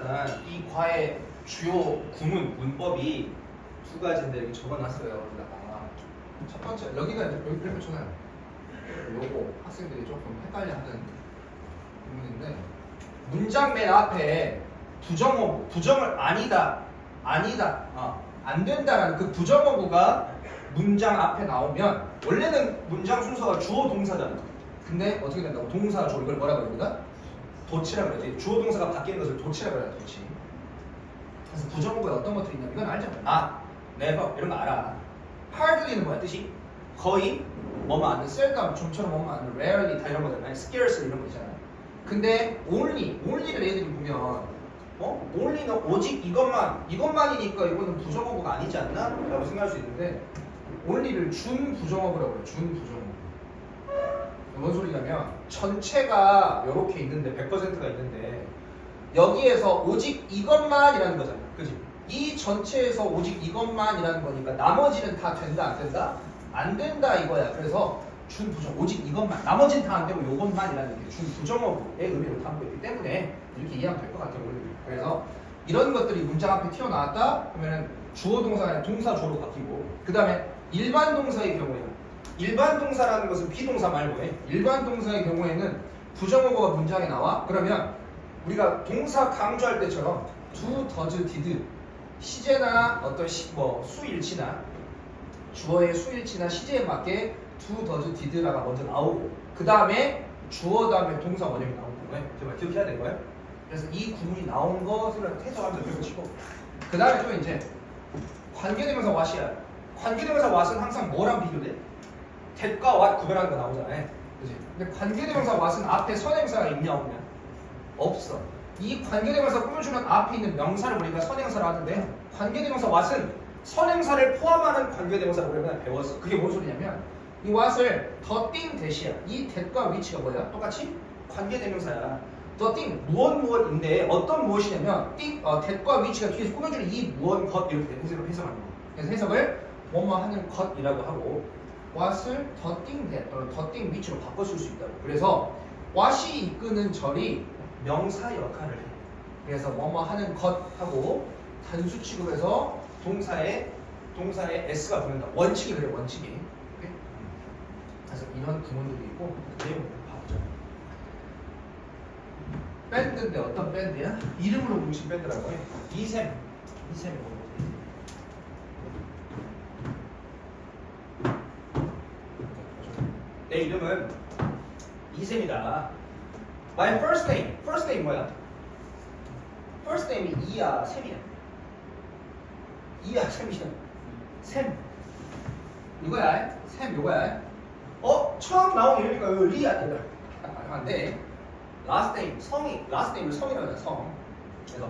일단 이 과의 주요 구문 문법이 두 가지인데 여기 적어놨어요. 여기다가 첫 번째 여기가 이렇게 붙여놔요. 요거 학생들이 조금 헷갈려하는 부분인데 문장 맨 앞에 부정어구, 부정을 아니다, 안 된다라는 그 부정어구가 문장 앞에 나오면 원래는 문장 순서가 주어 동사잖아. 근데 어떻게 된다고? 동사 주어 이걸 뭐라고 합니까? 도치라고 그러지. 주어 동사가 바뀌는 것을 도치라고 해요. 도치. 그래서 부정어구에 어떤 것들이 있냐면 이건 알잖아. never 이런 거 알아. hardly는 뭐야 뜻이? 거의 뭐만 안 돼. seldom 좀처럼 뭐만 안 돼. rarely 다 이런 거잖아. scarcely 이런 거 있잖아. 근데 only를 애들이 보면 only는 오직 이것만이니까 이거는 부정어구가 아니지 않나? 라고 생각할 수 있는데 only를 준 부정어구라고 해요. 준 부정어구. 뭔 소리냐면 전체가 이렇게 있는데 100%가 있는데 여기에서 오직 이것만이라는 거잖아. 그지? 이 전체에서 오직 이것만이라는 거니까 나머지는 다 된다 안 된다? 안 된다 이거야. 그래서 준 부정 오직 이것만 나머지는 다 안 되고 이것만이라는 게 준 부정어구의 의미를 담고 있기 때문에 이렇게 이해하면 될 것 같아요. 그래서 이런 것들이 문장 앞에 튀어나왔다 하면은 주어 동사가 아니라 동사 주어로 바뀌고 그 다음에 일반 동사의 경우에는 일반 동사라는 것은 비동사 말고 일반 동사의 경우에는 부정어구가 문장에 나와. 그러면 우리가 동사 강조할 때처럼 do, does, did 시제나 어떤 수일치나 주어의 수일치나 시제에 맞게 do, does, did라가 먼저 나오고 그 다음에 주어 다음에 동사 원형이 나오는 거예요. 정말 기억해야 되는 거예요. 그래서 이 구문이 나온 것을 해석하면서 배우시고 그 다음에 또 이제 관계대명사 what이야. 관계대명사 what은 항상 뭐랑 비교돼? that과 what 구별하는 거 나오잖아요. 그치? 근데 관계대명사 what은 앞에 선행사가 있냐 없냐? 없어. 이 관계대명사 꾸며주는 앞에 있는 명사를 우리가 선행사를 하는데 관계대명사 what은 선행사를 포함하는 관계대명사를 우리가 배웠어. 그게 뭔 소리냐면 이 what을 the thing 대시야. 이 that과 which가 뭐야? 똑같이 관계대명사야. the thing 무엇인데 어떤 무엇이냐면 that과 which가 뒤에서 꾸며주는 이 무엇 것 이렇게 해석하는 거. 그래서 해석을 뭐뭐 하는 것이라고 하고 what을 the thing that 또는 the thing which로 바꿔 쓸 수 있다고. 그래서 what이 이끄는 절이 명사 역할을 해. 그래서 뭐뭐 하는 것하고 단수 취급해서 동사에 s가 붙는다. 원칙이 그래 원칙이. 오케이? 그래서 이런 구문들이 있고 내용을 봐보자. 밴드인데 어떤 밴드야? 이름으로 뭉친 밴드라고 해. 이샘 내 이름은 이샘이다. My first name 뭐야? first name이 이야 샘이야. 이야 샘이야. 샘 이거야. 샘 이거야. 처음 나온 이름이니까 이거 리야. 안 돼. last name last name을 성이라고 해요. 성. 그래서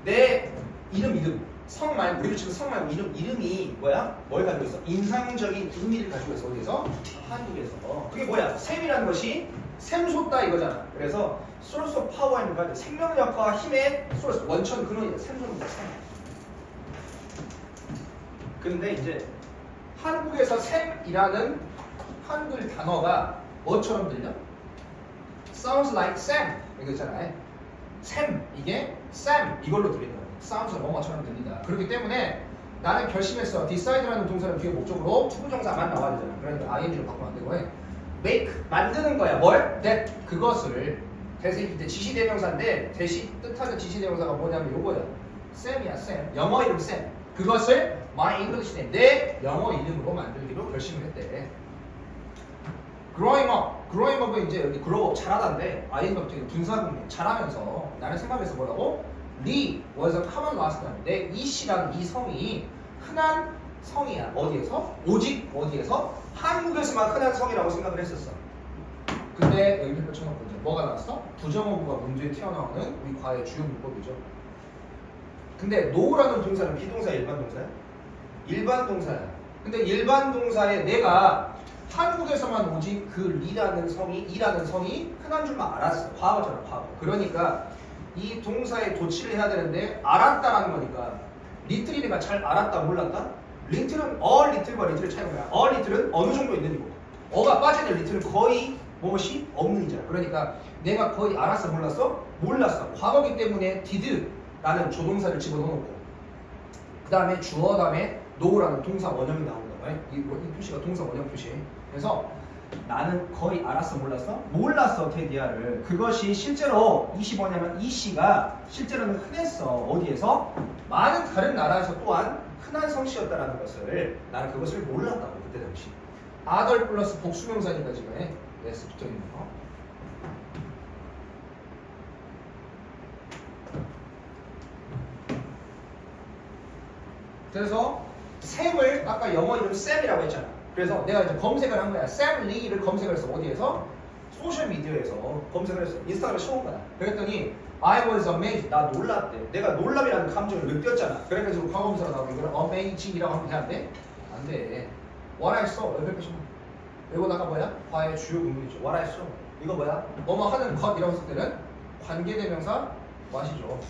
내 이름 성 말고 우리로 치면 성 말고 이름이 뭐야? 뭘 가지고 있어? 인상적인 의미를 가지고 있어. 어디에서? 한국에서. 그게 뭐야? 샘이라는 것이 샘솟다 이거잖아. 그래서 source of power인 거 생명력과 힘의 source 원천 근원이야. 샘솟는다. 샘. 근데 이제 한국에서 샘이라는 한글 단어가 뭐처럼 들려? Sounds like Sam 이거 있잖아요. 샘 이게 Sam 이걸로 들린다. Sounds 뭐뭐처럼 들린다. 그렇기 때문에 나는 결심했어. decide라는 동사는 뒤에 목적으로 투부정사만 나와야 되잖아. 그러니까 ing로 바꾸면 안 되고 해. make 만드는 거야. 뭘? that 그것을 대신 이제 지시대명사인데 대신 뜻하는 지시대명사가 뭐냐면 요거야. Sam이야 Sam. 영어 이름 Sam. 그것을 my English name 내 영어 이름으로 만들기로 결심을 했대. growing up은 이제 여기 grow up 자라다인데 ing부터 분사구문 자라면서 나는 생각해서 뭐라고? Lee was a common last name. 내 이씨라는 이 성이 흔한 성이야. 어디에서? 오직 어디에서? 한국에서만 흔한 성이라고 생각을 했었어. 근데 여기 펼쳐놓고 이제 뭐가 나왔어? 부정어구가 문제에 튀어나오는 우리 과의 주요 문법이죠. 근데 no라는 동사는 비동사야 일반 동사야? 일반 동사야. 근데 일반 동사에 내가 한국에서만 오직 그 이라는 성이 흔한 줄만 알았어. 과거잖아, 과거. 그러니까 이 동사에 도치를 해야 되는데 알았다라는 거니까 리틀이니까 잘 알았다, 몰랐다? 리틀은 리틀과 리틀의 차이가 뭐야? 리틀은 어느 정도 있는 이고 어가 빠지는 리틀은 거의 무엇이 없는 이잖아. 그러니까 내가 거의 알았어, 몰랐어? 몰랐어. 과거기 때문에 did 나는 조동사를 집어넣어놓고 그 다음에 주어 다음에 no라는 동사 원형이 나온다. 이 표시가 동사 원형 표시. 그래서 나는 거의 알았어 몰랐어 테디아를. 그것이 실제로 25냐면 이 시가 실제로는 흔했어. 어디에서? 많은 다른 나라에서 또한 흔한 성씨였다라는 것을 나는 그것을 몰랐다고 그때 당시. other 플러스 복수명사니까 지금 s 붙어 있는 거. 그래서 샘을 아까 영어 이름 샘이라고 했잖아. 그래서 내가 이제 검색을 한 거야. 샘 리를 검색을 했어. 어디에서? 소셜 미디어에서 검색을 했어. 인스타그램에 쳐온 거야. 그랬더니 I was amazed. 나 놀랐대. 내가 놀랍이라는 감정을 느꼈잖아. 그래가지고 과거분사가 나오고 이거를 amazing이라고 하면 돼? 안 돼? 안 돼. What I saw. 옆에 보시면 이거다가 뭐야? 과의 주요 구문이죠. What I saw. 이거 뭐야? 뭐뭐 하는 것이라고 했을 때는 관계대명사 what이죠.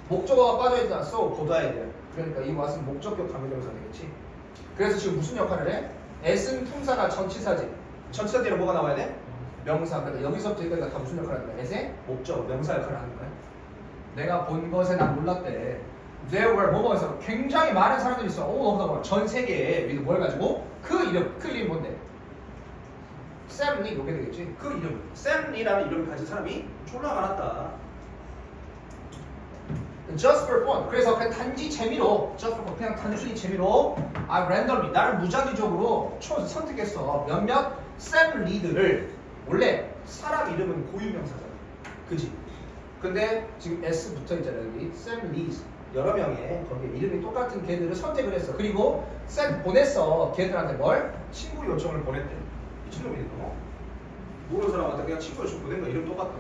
목적어가 빠져있다. so 보다에 대한. 그러니까 이 what은 목적격 관계대명사 되겠지. 그래서 지금 무슨 역할을 해? S는 품사나 전치사지. 전치사 뒤에 뭐가 나와야 돼? 명사. 그러니까 여기서부터 여기까지 다 무슨 역할을 하는 거야? S의 목적, 명사 역할을 하는 거야. 내가 본 것에 난 놀랐대. There were 뭐뭐에서 굉장히 많은 사람들이 있어. 전 세계에 뭘 가지고? 그 이름이 뭔데? 샘 리 이렇게 되겠지. 그 이름. 샘 리라는 이름을 가진 사람이 졸라 많았다. Just for fun. 그래서 그냥 단지 재미로, just for fun. 그냥 단순히 재미로, I randomly 나를 무작위적으로 선택했어. 몇몇 샘 리들을. 원래 사람 이름은 고유명사잖아. 그지? 근데 지금 S 붙어 있잖아 여기. 샘 리즈. 여러 명의 거기에 이름이 똑같은 걔들을 선택을 했어. 그리고 샘 보냈어. 걔들한테 뭘? 친구 요청을 보냈대. 미친놈이네 너. 모르는 사람한테 그냥 친구 요청 보낸 거 이름 똑같다.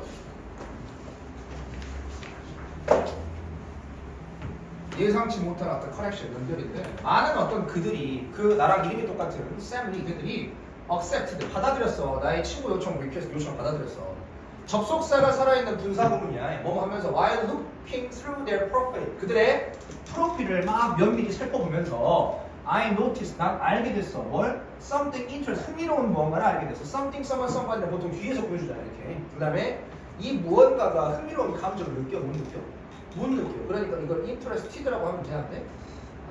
예상치 못한 어떤 커넥션 연결인데 많은 어떤 그들이 그 나랑 이름이 똑같은 샘 리 그들이 accepted 받아들였어. 나의 친구 요청 리퀘스트 요청 받아들였어. 접속사가 살아있는 분사구문이야. 뭐뭐 하면서 while looking through their profile 그들의 프로필을 막 면밀히 살펴보면서 I noticed 난 알게 됐어. 뭘? something interesting 흥미로운 무언가를 알게 됐어. something someone somebody는 보통 뒤에서 보여주잖아 이렇게. 그 다음에 이 무언가가 흥미로운 감정을 느껴 못 느껴? 못 느껴. 그러니까 이걸 interested라고 하면 돼? 안 돼?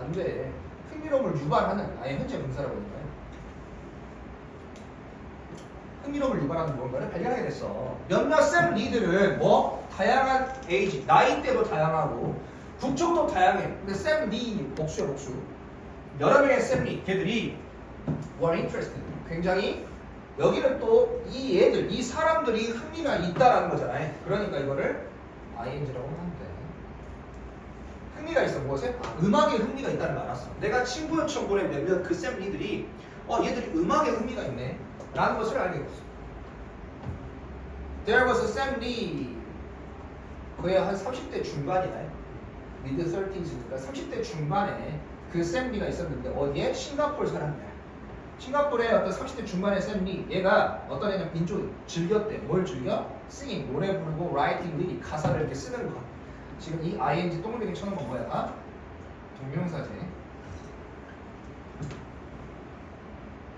안 돼. 흥미로움을 유발하는 아예 현재 분사라고 하는 거야. 흥미로움을 유발하는 무언가를 발견하게 됐어. 몇몇 샘 리들은 뭐 다양한 에이지, 나이대도 다양하고 국적도 다양해. 근데 샘 리 복수야 복수. 여러 명의 샘 리 걔들이 were interested. 굉장히 여기는 또 이 얘들, 이 사람들이 흥미가 있다라는 거잖아요. 그러니까 이거를 ing라고 하면 돼. 흥미가 있어 무엇에? 음악에 흥미가 있다는 걸 알았어. 내가 친구 요청 보낸 몇몇 그 샘 리들이 얘들이 음악에 흥미가 있네 라는 것을 알게 됐어. There was a Sam Lee. 거의 한 30대 중반이네. mid 30s니까 30대 중반에 그 샘 리가 있었는데 어디에? 싱가포르 사람이야. 싱가포르의 어떤 30대 중반의 샘 리. 얘가 어떤 애냐 민족 즐겼대. 뭘 즐겨? singing 노래 부르고 writing lyric 가사를 이렇게 쓰는 거. 지금 이 ing 동그라미 쳐놓은 건 뭐야? 동명사지.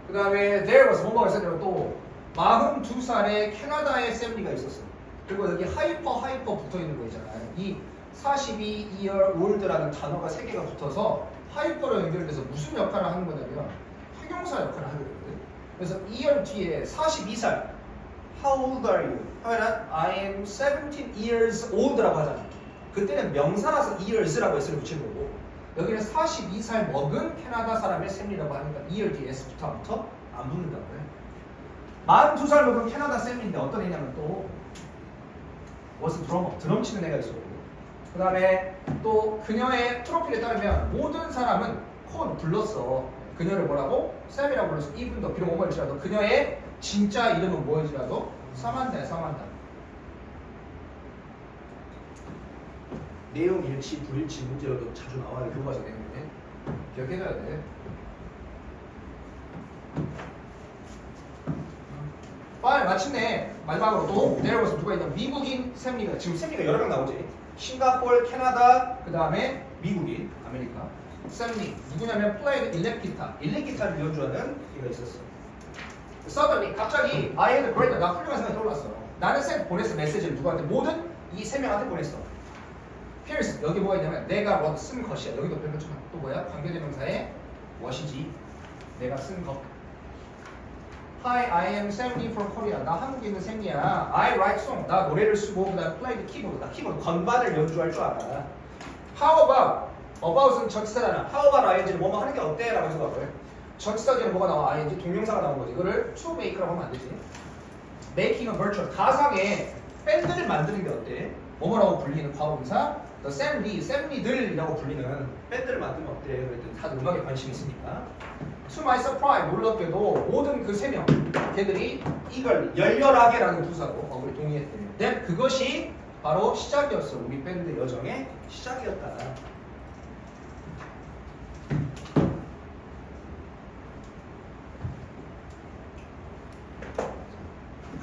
그 다음에 there was 뭐가 있었냐면 또 42살의 캐나다의 샘 리가 있었어. 그리고 여기 하이퍼 붙어 있는 거 있잖아요. 이 42year old라는 단어가 3개가 붙어서 하이퍼로 연결돼서 무슨 역할을 하는 거냐면 형용사 역할을 하게 되거든. 그래서 year 뒤에 42살 How old are you? 하면 I am 17 years old라고 하잖아. 그때는 명사라서 years라고 S를 붙이는 거고 여기는 42살 먹은 캐나다 사람의 샘리라고 하니까 year 뒤에 S부터 안 붙는다고 해. 42살 먹은 캐나다 샘리인데 어떤 애냐면 또 was drummer 드럼 치는 애가 있었고 그 다음에 또 그녀의 프로필에 따르면 모든 사람은 불렀어. 그녀를 뭐라고? 샘이라고 불렀어. even though 비록 뭐일지라도 그녀의 진짜 이름은 뭐일지라도 사만다야 사만다. 내용 일치 불일치 문제로도 자주 나와요. 교과서 내용에 기억해줘야 돼. 마침내 마지막으로 또 내려가서 누가 있냐? 미국인 샘리가 지금 샘리가 여러 명 나오지. 싱가포르, 캐나다, 그 다음에 미국인, 아메리카 샘리 누구냐면 플레이드 일렉기타를 연주하는 얘가 있었어. 서더니 갑자기 I had a great 나 훌륭한 생각이 떠올랐어. 나는 샘 보냈어. 메시지를 누구한테? 모든 이 3명한테 보냈어. Here's 여기 뭐가 있냐면 내가 what 쓴 것이야. 여기도 별표 쳐놔. 또 뭐야? 관계대명사의 what이지. 내가 쓴 것. Hi, I am Sammy from Korea. 나 한국에 있는 샘이야. I write song. 나 노래를 쓰고 나 play the keyboard. 나 키보드 건반을 연주할 줄 알아. How about? about은 전치사잖아. How about ing는 뭐뭐 하는 게 어때? 라고 해서 봐봐요. 전치사 뒤에 뭐가 나와? ing 동명사가 나온 거지. 이거를 to make라고 하면 안 되지. making a virtual 가상의 밴드를 만드는 게 어때? 뭐뭐라고 불리는 과거분사 The Sammy, 샘미들이라고 불리는 밴드를 만들면 어때? 그랬더니 다들 음악에 관심이 있으니까 To my surprise 놀랍게도 모든 그 세 명 걔들이 이걸 열렬하게라는 부사로 우리 동의했대요. Then 그것이 바로 시작이었어. 우리 밴드 여정의 시작이었다.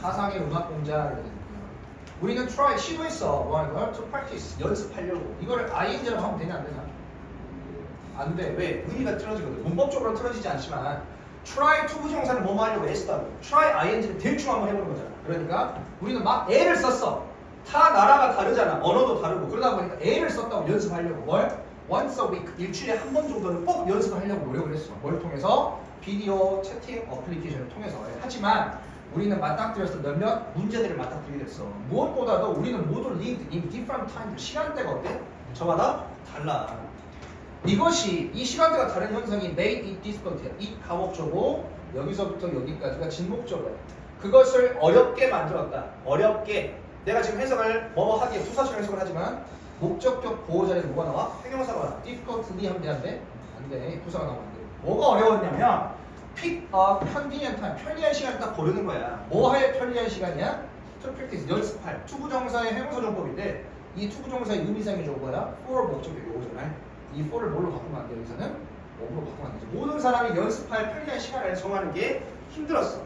가상의 음악 공작. 우리는 try 시도했어. 뭐 하는 거야? To practice 연습하려고. 이거를 ing라고 하면 되냐 안 되냐? 안 돼. 왜? 의미가 틀어지거든. 문법적으로 틀어지지 않지만 try to 부정사를 뭐뭐 하려고 애쓰다고. try ing를 대충 한번 해보는 거잖아. 그러니까 우리는 막 애를 썼어. 타 나라가 다르잖아. 언어도 다르고. 그러다 보니까 애를 썼다고 연습하려고. 뭘? once a week 일주일에 한 번 정도는 꼭 연습을 하려고 노력을 했어. 뭘 통해서? 비디오 채팅 어플리케이션을 통해서. 하지만 우리는 맞닥뜨려서 몇몇 문제들을 맞닥뜨리게 됐어. 무엇보다도 우리는 모두 lived in different times. 시간대가 어때? 저마다 달라. 이것이 이 시간대가 다른 현상이 made it difficult야. it 가목조고 여기서부터 여기까지가 진목조고야. 그것을 어렵게 만들었다. 어렵게. 내가 지금 해석을 뭐뭐 하기에 부사처럼 해석을 하지만 목적격 보호 자리에 뭐가 나와? 형용사가 나와. difficultly 하면 돼? 안 돼? 안 돼. 부사가 나오면 안 돼. 뭐가 어려웠냐면 pick a convenient time. 편리한 시간을 딱 고르는 거야. 뭐 할 편리한 시간이야? to practice 연습할. 투부정사의 형용사정법인데 이 투부정사의 의미상의 조거야. for 목적격이 오잖아. 이 for를 뭘로 바꾸면 안 돼? 여기서는 뭐로 바꾸면 안 되지. 모든 사람이 연습할 편리한 시간을 정하는 게 힘들었어.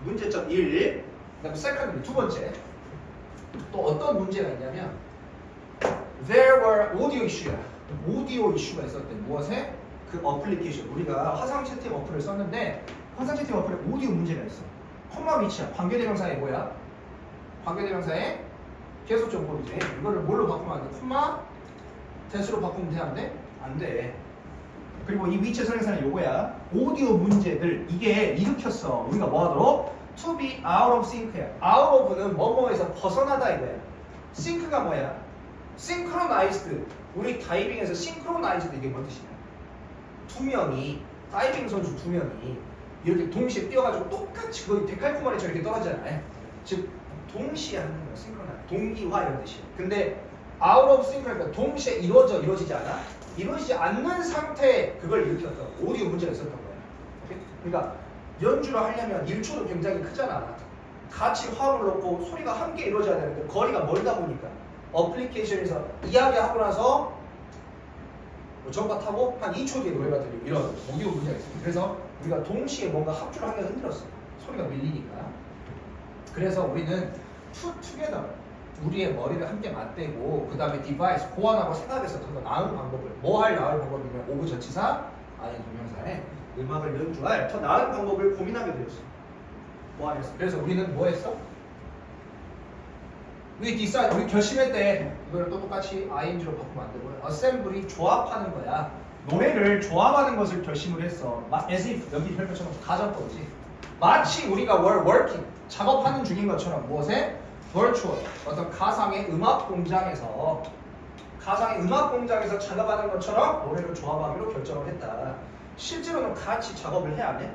문제점 1. 그다음에 secondly 두 번째. 또 어떤 문제가 있냐면 there were audio issue야. 오디오 이슈가 있었대. 무엇에? 그 어플리케이션. 우리가 화상 채팅 어플을 썼는데 화상 채팅 어플에 오디오 문제가 있어. 콤마 위치야. 관계대명사의 뭐야? 관계대명사의 계속정법이지. 이거를 뭘로 바꾸면 안 돼? 콤마 대수로 바꾸면 돼? 안 돼? 안 돼. 그리고 이 위치 선행사는 요거야. 오디오 문제들 이게 일으켰어. 우리가 뭐 하도록? To be out of sync야. out of는 뭐뭐에서 벗어나다 이거야. sync가 뭐야? synchronized. 우리 다이빙에서 synchronized 이게 뭔 뜻이냐? 두 명이 다이빙 선수 두 명이 이렇게 동시에 뛰어가지고 똑같이 거의 데칼코마니처럼 이렇게 떨어지잖아요. 즉 동시에 하는 거야. synchronized. 동기화 이런 뜻이야. 근데 out of sync 그러니까 동시에 이루어지지 않아? 이루어지지 않는 상태에 그걸 일으켰던 오디오 문제가 있었던 거야. 오케이? 그러니까 연주를 하려면 1초도 굉장히 크잖아. 같이 화음을 넣고 소리가 함께 이루어져야 되는데 거리가 멀다 보니까 어플리케이션에서 이야기하고 나서 뭐 전파 타고 한 2초 뒤에 노래가 들리고 이런 오디오 문제가 있어요. 그래서 우리가 동시에 뭔가 합주를 하기가 힘들었어. 소리가 밀리니까. 그래서 우리는 put together 우리의 머리를 함께 맞대고 그 다음에 디바이스 보완하고 생각해서 더 나은 방법을 뭐 할 나을 방법이면 오브 전치사 아닌 동명사에 음악을 연주할 더 나은 방법을 고민하게 되었어. 뭐 하겠어? 그래서 우리는 뭐 했어? 우리 결심했대. 이걸 또 똑같이 ing로 바꾸면 안 되고요. assembly 조합하는 거야. 노래를 조합하는 것을 결심을 했어. as if 여기 혈표처럼 가정법이지. 마치 우리가 working 작업하는 중인 것처럼 무엇에? virtual 어떤 가상의 음악 공장에서 작업하는 것처럼 노래를 조합하기로 결정을 했다. 실제로는 같이 작업을 해 안 해?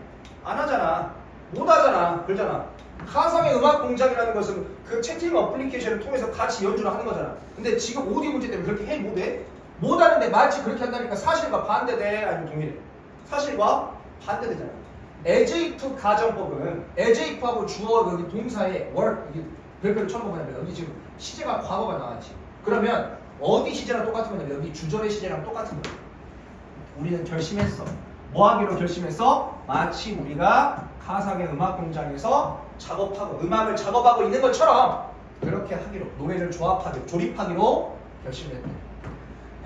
안 하잖아. 못 하잖아. 그러잖아. 가상의 음악 공장이라는 것은 그 채팅 어플리케이션을 통해서 같이 연주를 하는 거잖아. 근데 지금 오디오 문제 때문에 그렇게 해? 못 해? 못 하는데 마치 그렇게 한다니까 사실과 반대돼? 아니면 동일해? 사실과 반대되잖아. as if 가정법은 as if하고 주어 여기 동사의 work 여기 별표를 쳐놓으면 여기 지금 시제가 과거가 나왔지. 그러면 어디 시제랑 똑같은 거냐면 여기 주절의 시제랑 똑같은 거야. 우리는 결심했어. 뭐 하기로 결심했어? 마치 우리가 가상의 음악 공장에서 음악을 작업하고 있는 것처럼 그렇게 하기로 노래를 조립하기로 결심했대.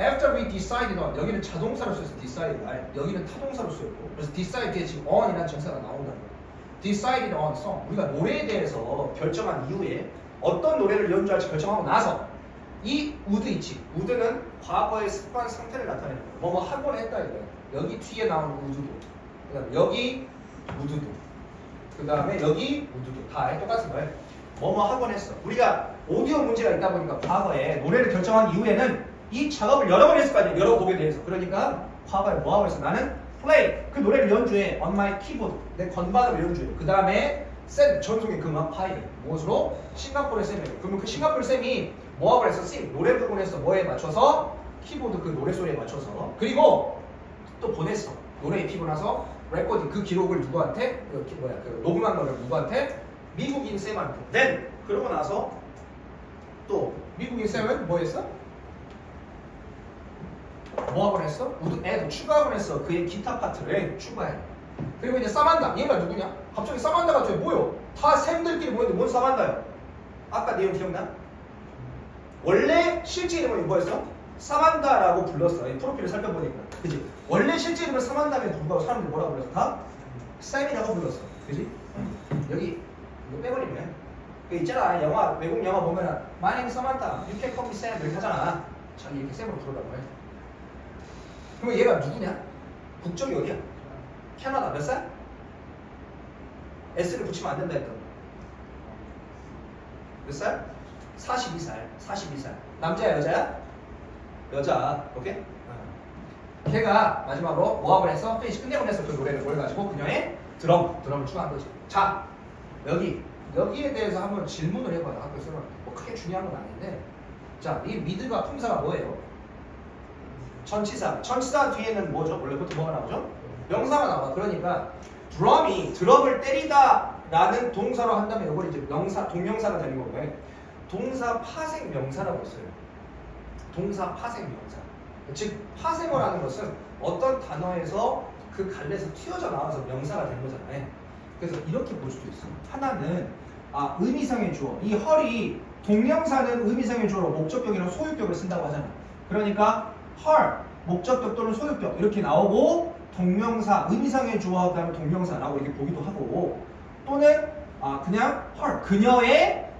After we decided on 여기는 자동사로 쓰였어. decide 여기는 타동사로 쓰였고 그래서 decide 뒤에 지금 on이라는 정사가 나온다는 거야. decided on song 우리가 노래에 대해서 결정한 이후에 어떤 노래를 연주할지 결정하고 나서 이 would 있지. would는 과거의 습관 상태를 나타내는 거야. 뭐뭐 하곤 했다 이거야. 여기 뒤에 나오는 would도. 그다음에 여기 would도. 그다음에 여기 would도 다 똑같은 거야. 뭐뭐 하곤 했어. 우리가 오디오 문제가 있다 보니까 과거에 노래를 결정한 이후에는 이 작업을 여러 번 했을 거 아니야. 여러 곡에 대해서. 그러니까 과거에 뭐 하고 있어? 나는 play 그 노래를 연주해 on my keyboard 내 건반으로 연주해. 그 다음에 쌤 전송의 그 음악 파일 무엇으로? 싱가포르의 쌤이에요. 그러면 그 싱가포르 쌤이 뭐 하고 했어? sing 노래 부르고 했어. 뭐에 맞춰서? 키보드 그 노래 소리에 맞춰서. 그리고 또 보냈어. 노래 입히고 나서 레코딩 그 기록을 누구한테? 그 녹음한 거를 누구한테? 미국인 쌤한테. then 그러고 나서 또 미국인 쌤은 뭐 했어? 뭐 하곤 했어? 모두 애도 추가하곤 했어. 그의 기타 파트를 추가해. 그리고 이제 사만다. 얘가 누구냐? 갑자기 사만다가 저기 뭐요? 다 쌤들끼리 모였는데 뭔 사만다요? 아까 내용 기억나? 원래 실제 이름은 뭐였어? 사만다라고 불렀어. 이 프로필을 살펴보니까. 그지? 원래 실제 이름은 사만다면 불구하고 사람들이 뭐라고 불렀어? 다 쌤이라고 불렀어. 그지? 여기 이거 빼버리면 그 있잖아. 영화 외국 영화 보면은 My name is Samantha. You can call me Sam 이렇게 하잖아. 자기 이렇게 쌤으로 부르라고 해. 그럼 얘가 누구냐? 국적이 어디야? 캐나다 몇 살? S를 붙이면 안 된다 했던 몇 살? 42살 42살 남자야 여자야? 여자 오케이? 걔가 마지막으로 뭐하고 했어? 페이지 끝내고 했어. 그 노래를 뭘 가지고 그녀의 드럼을 추가한 거지. 자 여기에 대해서 한번 질문을 해봐요. 학교에서는 뭐 크게 중요한 건 아닌데 자 이 미드가 품사가 뭐예요? 전치사 뒤에는 뭐죠? 원래 보통 뭐가 나오죠? 명사가 나와. 그러니까 드럼을 때리다 라는 동사로 한다면 이걸 이제 동명사가 되는 거고요. 동사 파생 명사라고 있어요. 동사 파생 명사. 즉 파생어를 하는 것은 어떤 단어에서 그 갈래에서 튀어져 나와서 명사가 된 거잖아요. 그래서 이렇게 볼 수도 있어요. 하나는 의미상의 주어. 이 헐이 동명사는 의미상의 주어로 목적격이랑 소유격을 쓴다고 하잖아요. 그러니까 헐, 목적격 또는 소유격 이렇게 나오고 동명사, 의미상의 주어하고 그다음에 동명사라고 이렇게 보기도 하고 또는 그냥 헐, 그녀의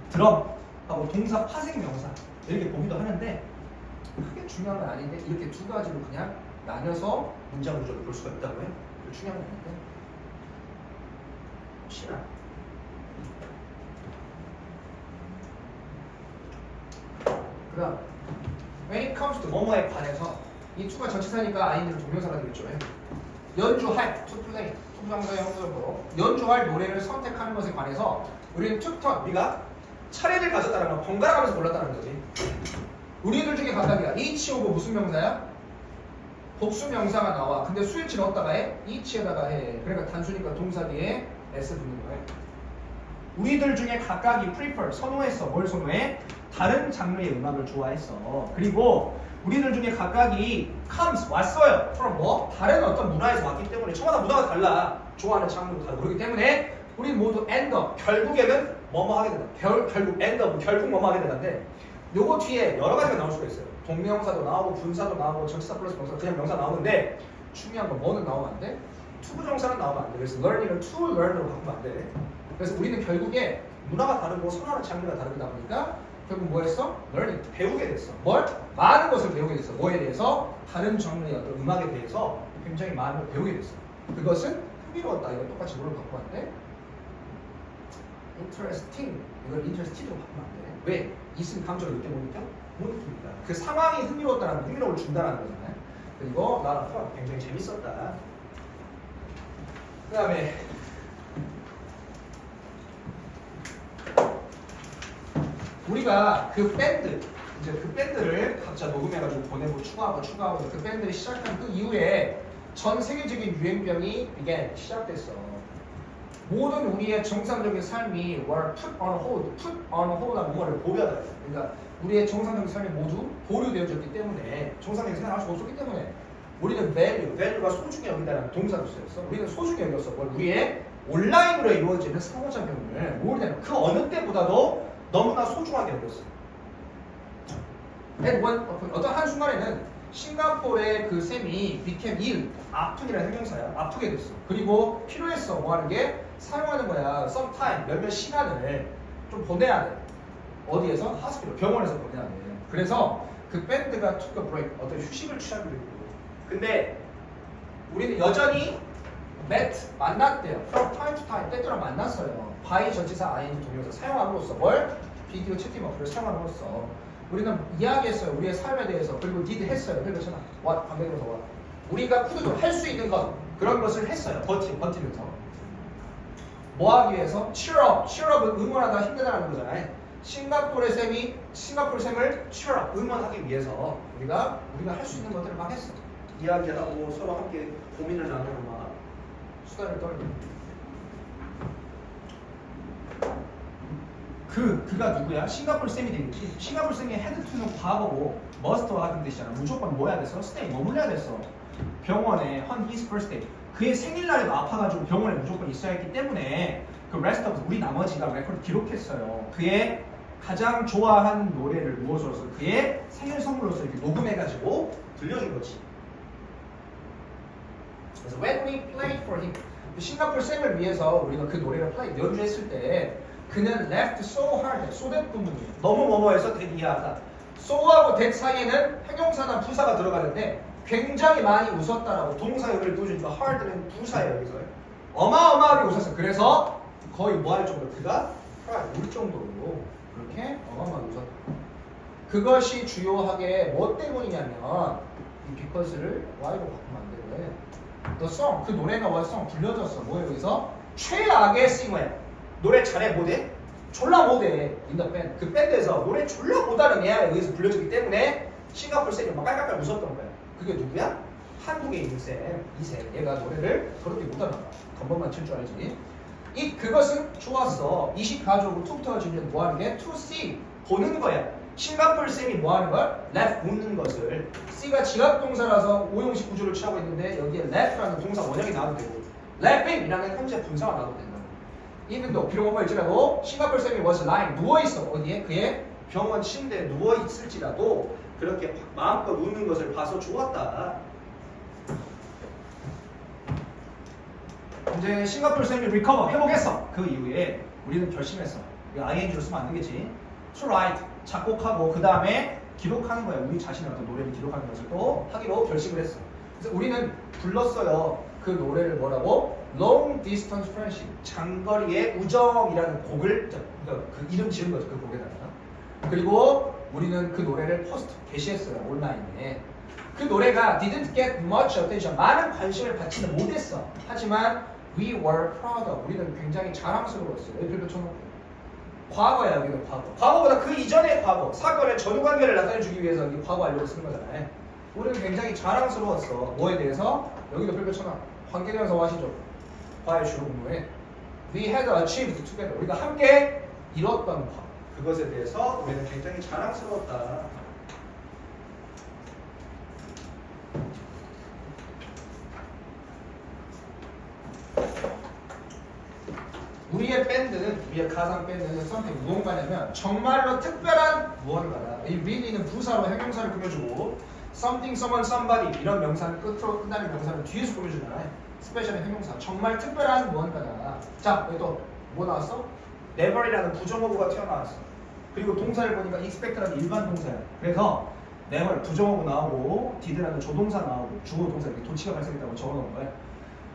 드럼하고 동사 파생 명사 이렇게 보기도 하는데 크게 중요한 건 아닌데 이렇게 두 가지로 그냥 나눠서 문장 구조를 볼 수가 있다고요? 중요한 건 아닌데 혹시나 그다음 when it comes to 뭐뭐에 관해서 이 to가 전치사니까 아이들은 동명사가 되겠죠. 연주할 to play 투부정사의 형용사로 연주할 노래를 선택하는 것에 관해서 우리는 took turn 우리가 차례를 가졌다는 건 번갈아가면서 골랐다는 거지. 우리들 중에 각각이야. each 오브 무슨 명사야? 복수 명사가 나와. 근데 수일치 넣었다가 해? each에다가 해. 그러니까 단수니까 동사 뒤에 s 붙는 거야. 우리들 중에 각각이 prefer 선호했어. 뭘 선호해? 다른 장르의 음악을 좋아했어. 그리고 우리들 중에 각각이 comes 왔어요. from 뭐? 다른 어떤 문화에서 왔기 때문에 저마다 문화가 달라. 좋아하는 장르도 다르고 그렇기 때문에 우리 모두 end up 결국에는 뭐뭐 하게 된다. 결국 end up 결국 뭐뭐 하게 된다는데 요거 뒤에 여러 가지가 나올 수가 있어요. 동명사도 나오고 분사도 나오고 전치사 플러스 명사 그냥 명사 나오는데 중요한 건 뭐는 나오면 안 돼? 투부정사는 나오면 안 돼. 그래서 learning을 to learn으로 바꾸면 안 돼. 그래서 우리는 결국에 문화가 다르고 선호하는 장르가 다르다 보니까 결국 뭐 했어? learning 배우게 됐어. 뭘? 많은 것을 배우게 됐어. 뭐에 대해서? 다른 장르의 어떤 음악에 대해서 굉장히 많은 걸 배우게 됐어. 그것은 흥미로웠다. 이거 똑같이 뭘로 바꾸면 안 돼? interesting 이걸 interested로 바꾸면 안 돼. 왜? 이승 감정을 느껴보니까 못 느낍니다. 그 상황이 흥미로웠다는 흥미로움을 준다는 거잖아요. 그리고 나는 굉장히 재밌었다. 그 다음에 우리가 그 밴드 이제 그 밴드를 각자 녹음해가지고 보내고 추가하고 그 밴드를 시작한 그 이후에 전 세계적인 유행병이 이게 시작됐어. 모든 우리의 정상적인 삶이 were put on hold라는 뭐를 보류하다. 그러니까 우리의 정상적인 삶이 모두 보류되어졌기 때문에 정상적인 생활을 할 수 없었기 때문에 우리는 value가 소중히 여긴다는 동사도 쓰였어. 우리는 소중히 여겼어. 우리의 온라인으로 이루어지는 상호작용을 모르는 그 어느 때보다도 너무나 소중하게 여겼어. 어떤 한순간에는 싱가포르의 그 쌤이 became ill, 아프기라는 형용사야. 아프게 됐어. 그리고 필요했어. 뭐 하는 게? 사용하는 거야. sometime, 몇몇 시간을 좀 보내야 돼. 어디에? 싱가포르에. 그래서 싱가포르의 그 쌤이 싱가포르의 그 쌤이 뭐 하게 됐어? 아프게 됐어. 그리고 필요했어. 뭐 하는 게? 사용하는 거야. sometime, 몇몇 시간을 좀 보내야 돼. 어디에서? hospital, 병원에서 보내야 돼. 그래서 그 밴드가 took a break, 어떤 휴식을 취하기로 했고. 근데 우리는 여전히 met, 만났대요. from time to time, 때때로 만났어요. by 전치사, ing 동명사 사용함으로써 뭘? 비디오 채팅 어플을 사용함으로써 우리는 이야기했어요. 우리의 삶에 대해서. 그리고 did 했어요. 그리고 저는 what, 반대로서 what. 우리가 쿠드도 할 수 있는 것, 그런 것을 했어요. 버티면서. 뭐 하기 위해서? cheer up. cheer up은 응원하다 힘들다는 거잖아요. 싱가포르 쌤을 cheer up, 응원하기 위해서 우리가 할 수 있는 것들을 막 했어. 이야기하고 서로 함께 고민을 나누고 막 수다를 떨고. 그가 누구야? 싱가포르 쌤이 되겠지. 싱가포르 쌤이 헤드 투는 과거고 머스트와 같은 뜻이잖아. 무조건 뭐 해야 됐어? 스테이 머물러야 됐어. 병원에 on his birthday. 그의 생일날에도 아파가지고 병원에 무조건 있어야 했기 때문에 그 rest of 우리 나머지가 레코드 기록했어요. 그의 가장 좋아하는 노래를 무엇으로서 그의 생일 선물로서 이렇게 녹음해가지고 들려준 거지. 그래서 when we played for him, 싱가포르 쌤을 위해서 우리가 그 노래를 연주했을 때 그는 left so hard, so that 부분이에요. 너무 뭐뭐해서 되게 이해하다. so하고 that 사이에는 형용사나 부사가 들어가는데 굉장히 많이 웃었다라고 동사 여기를 둬주니까 hard는 부사예요. 여기서 어마어마하게 웃었어. 그래서 거의 뭐 할 정도로 그가 울 정도로 그렇게 어마어마하게 웃었다. 그것이 주요하게 뭐 때문이냐면 이 because를 y로 바꾸면 안 되고요. The song, 그 노래가 what song 불려졌어. 뭐예요? 여기서 최악의 싱어야. 노래 잘해 못해? 졸라 못해. in the band. 그 밴드에서 노래 졸라 못하는 애야 여기서 불려졌기 때문에 싱가포르 쌤이 막 깔깔깔 웃었던 거야. 그게 누구야? 한국에 있는 쌤, 이쌤. 얘가 노래를 그렇게 못하나 봐. 건반만 칠 줄 알지. 그것은 좋았어. 24조고 to부터가 주면 뭐 하는 게? to see. 보는 거야. 싱가포르 쌤이 뭐 하는 걸? laugh, 웃는 것을. C가 지각동사라서 오형식 구조를 취하고 있는데 여기에 laugh라는 동사 원형이 나와도 되고 laughing이라는 현재 분사가 나와도 된다. even though 비록 뭐일지라도 싱가포르 쌤이 was lying, 누워있어. 어디에? 그의 병원 침대에 누워있을지라도 그렇게 마음껏 웃는 것을 봐서 좋았다. 이제 싱가포르 쌤이 리커버, 회복했어. 그 이후에 우리는 결심했어. 이거 ing로 쓰면 안 되겠지. to write, 작곡하고 그 다음에 기록하는 거야. 우리 자신의 어떤 노래를 기록하는 것을 또 하기로 결심을 했어. 그래서 우리는 불렀어요. 그 노래를 뭐라고? Long Distance Friendship, 장거리의 우정이라는 곡을 그 이름 지은 거죠. 그 곡에다가. 그리고 우리는 그 노래를 포스트 게시했어요. 온라인에. 그 노래가 didn't get much attention, 많은 관심을 받지는 못했어. 하지만 we were proud of, 우리는 굉장히 자랑스러웠어요. 여기 별표 쳐놓고. 과거야. 여기는 과거. 과거보다 그 이전의 과거, 사건의 전후관계를 나타내주기 위해서 이 과거 알려고 쓰는 거잖아요. 우리는 굉장히 자랑스러웠어. 뭐에 대해서? 여기도 별표 쳐놔. 관계대명사 하시죠. 과의 주로 공부에 we had achieved together, 우리가 함께 이뤘던 것, 그것에 대해서 우리는 굉장히 자랑스러웠다. 우리의 밴드는, 우리의 가상 밴드는 선택 무언가냐면 정말로 특별한 무언가다. 이 really는 부사로 형용사를 꾸며주고 something, someone, somebody 이런 명사는 끝으로 끝나는 명사는 뒤에서 꾸며주잖아요. 스페셜의 형용사, 정말 특별한 무언가다. 자, 여기 또 뭐 나왔어? never이라는 부정어구가 튀어나왔어. 그리고 동사를 보니까 expect라는 일반 동사야. 그래서 never 부정어구 나오고 did라는 조동사 나오고 주어 동사 이렇게 도치가 발생했다고 적어놓은 거야.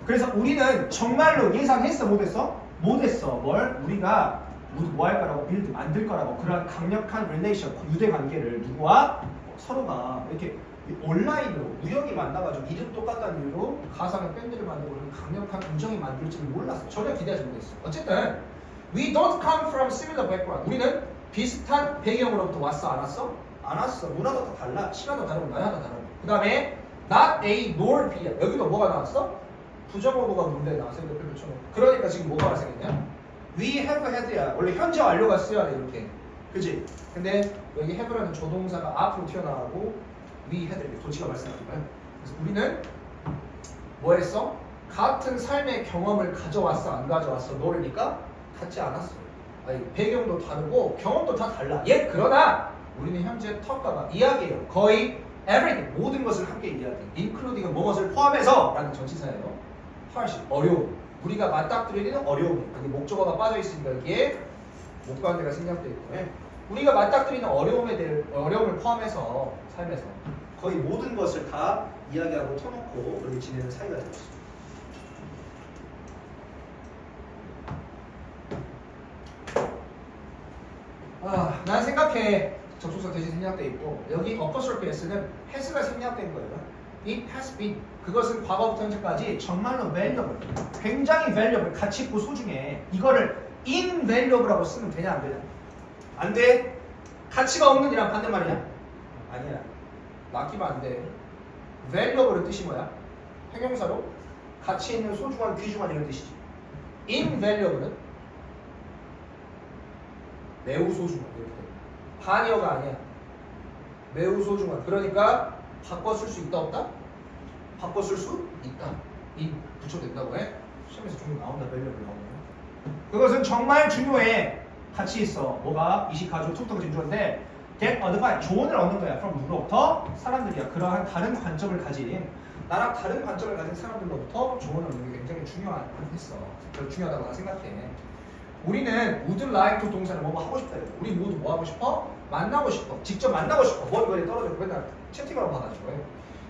그래서 우리는 정말로 예상했어, 못했어? 못했어. 뭘? 우리가 뭐 할 거라고? 빌드, 만들 거라고. 그런 강력한 relation, 유대 관계를 누구와? 서로가 이렇게 온라인으로 우연히 만나가지고 이름 똑같다는 이유로 가상의 밴드를 만들고 그런 강력한 우정이 만들지는 몰랐어. 전혀 기대하지 못했어. 어쨌든 we don't come from similar background. 우리는 비슷한 배경으로부터 왔어, 안 왔어? 안 왔어. 문화도 다 달라. 시간도 다르고 나이도 다르고. 그 다음에 not A nor B야. 여기도 뭐가 나왔어? 부정어구가 문제에 나왔어. 그러니까 지금 뭐가 발생했냐? We have had야. 원래 현재 완료가 쓰여야 돼, 이렇게. 그지? 근데 여기 have라는 조동사가 앞으로 튀어나가고 we had 이렇게 도치가 발생하는 거야. 그래서 우리는 뭐 했어? 같은 삶의 경험을 가져왔어, 안 가져왔어? 모르니까 같지 않았어. 아니, 배경도 다르고 경험도 다 달라. 그러나 우리는 현재 턱가가 이야기해요. 거의 everything, 모든 것을 함께 이야기해. including은 무엇을 포함해서 라는 전치사예요. 훨씬 어려움. 우리가 맞닥뜨리는 어려움. 여기 목적어가 빠져있으니까 여기에 목관계가 생략되어 있고 우리가 맞닥뜨리는 어려움을 포함해서 삶에서 거의 모든 것을 다 이야기하고 터놓고 그렇게 지내는 사이가 되고 있습니다. 난 생각해. 접속사 대신 생략돼 있고 여기 어퍼스트로피 s는 has가 생략된 거예요. It has been. 그것은 과거부터 현재까지 정말로 valuable, 굉장히 valuable, 가치 있고 소중해. 이거를 invaluable라고 쓰면 되냐 안 되냐? 안 돼. 가치가 없는 이랑 반대말이냐? 아니야. 맡기면 안 돼. valuable의 뜻이 뭐야? 형용사로 가치 있는, 소중한, 귀중한 이런 뜻이지. invaluable는 매우 소중한 이렇게 돼. 반이어가 아니야. 매우 소중한. 그러니까 바꿔 쓸 수 있다 없다? 바꿔 쓸 수 있다. 이 붙여도 된다고 해? 시험에서 종류 나온다. valuable 나오네. 그것은 정말 중요해. 가치 있어. 뭐가? 이식 가지고 툭툭 진주인데 get advice, 조언을 얻는 거야. from 누구로부터? 사람들이야. 그러한 다른 관점을 가진, 나랑 다른 관점을 가진 사람들로부터 조언을 얻는 게 굉장히 중요했어. 그래서 중요하다고 나 생각해. 우리는 would like to 동사를 뭐 하고 싶다. 우리 모두 뭐 하고 싶어? 만나고 싶어. 직접 만나고 싶어. 머리머리 떨어져. 맨날 채팅으로 받아주고.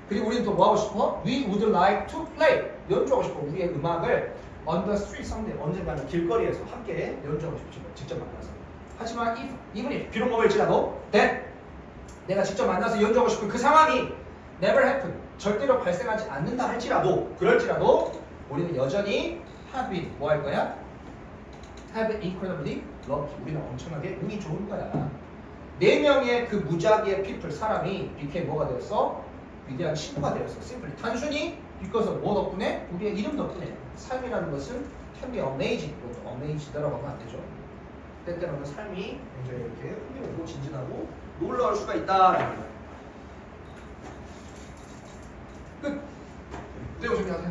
그리고 우리는 또 뭐 하고 싶어? We would like to play. 연주하고 싶어. 우리의 음악을 on the street someday. 언젠가는 길거리에서 함께 연주하고 싶지. 직접 만나서. 하지만 even if, 비록 뭐일지라도 that 내가 직접 만나서 연주하고 싶은 그 상황이 never happen. 절대로 발생하지 않는다 할지라도, 그럴지라도 우리는 여전히 have been 뭐 할 거야? have incredibly lucky. 우리는 엄청나게 운이 좋은 거야. 4명의 그 무작위의 people, 사람이 became 뭐가 되었어? 위대한 친구가 되었어. simply. 단순히 because of 뭐 덕분에? 우리의 이름 덕분에. 삶이라는 것은 can be amazing. 이것도 amazed라고 하면 안 되죠. 때때로는 삶이 굉장히 이렇게 흥미롭고 진진하고 놀라울 수가 있다라는 거예요. 끝. 내용 정리하세요.